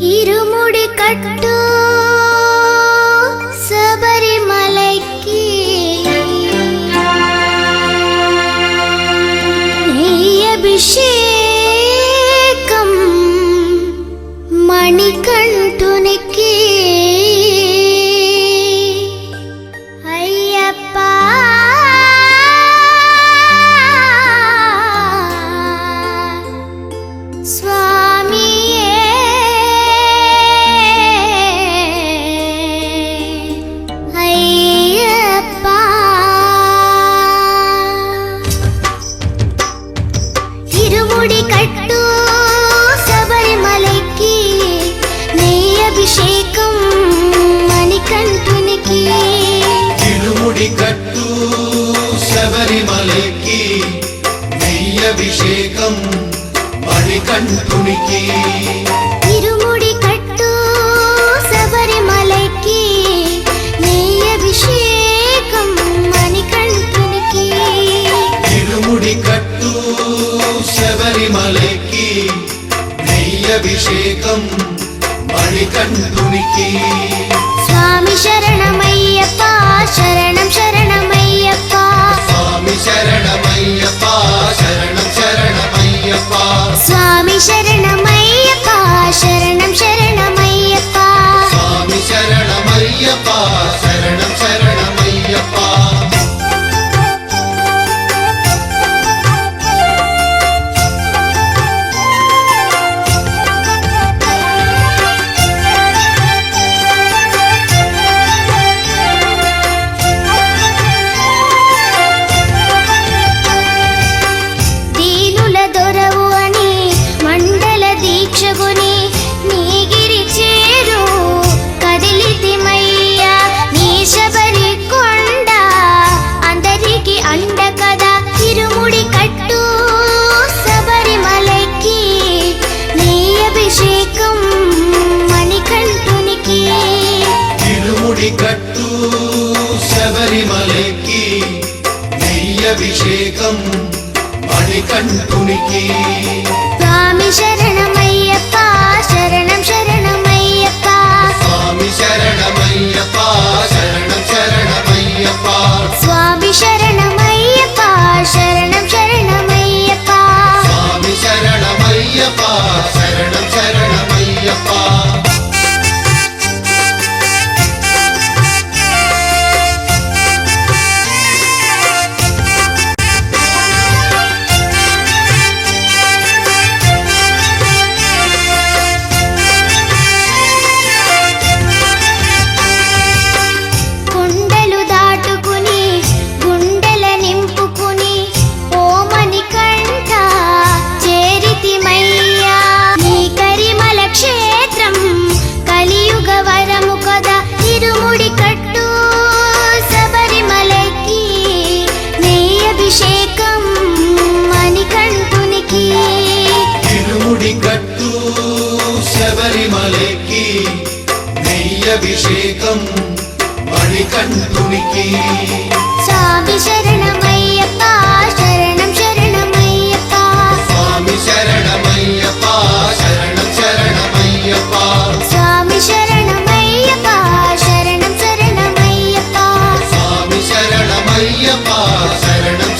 ఇరుముడి కట్టు శబరిమలైకి నెయ్యభిషేకం మణికంఠునికి అయ్యప్ప ఇరుముడి కట్టు శబరిమలైకి నెయ్యభిషేకం మణికంఠునికి ఇరుముడి కట్టు శబరిమలైకి నెయ్యభిషేకం మణికంఠునికి ఇరుముడి కట్టు శబరిమలైకి నెయ్యభిషేకం మణికంఠునికి ఇరుముడి కట్టు శబరిమలైకి నెయ్యభిషేకం మణికంఠునికి స్వామి శరణమయ్యప్ప శరణం శరణమయ్యప్ప స్వామి శరణమయ్యప్ప శరణం శరణమయ్యప్ప స్వామి శరణమయ్యప్ప శరణం శరణమయ్యప్ప స్వామి శరణమయ్యప్ప శరణం శరణమయ్యప్ప దీనుల దొరవు అని మండల దీక్షగుని నీగిరి చేరు కదిలితిమయ్యా నీ శబరి కొండ అందరికి అండ కదా ఇరుముడి కట్టు శబరిమలైకి నెయ్యభిషేకం మణికంఠునికి ఇరుముడి కట్టు శబరిమలైకి నెయ్యభిషేకం మణికంఠునికి స్వామి శరణమయ్యప్ప శరణం శరణమయ్యప్ప స్వామి శరణమయ్యప్ప శరణం శరణమయ్యప్ప స్వామి శరణమయ్యప్ప శరణం శరణమయ్యప్ప స్వామి శరణమయ్యప్ప శరణం శరణమయ్యప్ప కొండలు దాటుకుని గుండెల నింపుకుని ఓ మణికంఠ చేరితిమయ్యా నీ కరిమల క్షేత్రం కలియుగ వరము కదా ఇరుముడి కట్టు శబరిమలైకి నెయ్యభిషేకం మణికంఠునికి ఇరుముడి కట్టు శబరిమలైకి నెయ్యభిషేకం మణికంఠునికి స్వామి శరణమయ్యప్ప శరణం శరణమయ్యప్ప స్వామి శరణమయ్యప్ప శరణం శరణమయ్యప్ప స్వామి శరణమయ్యప్ప శరణం శరణమయ్యప్ప స్వామి శరణమయ్యప్ప శరణం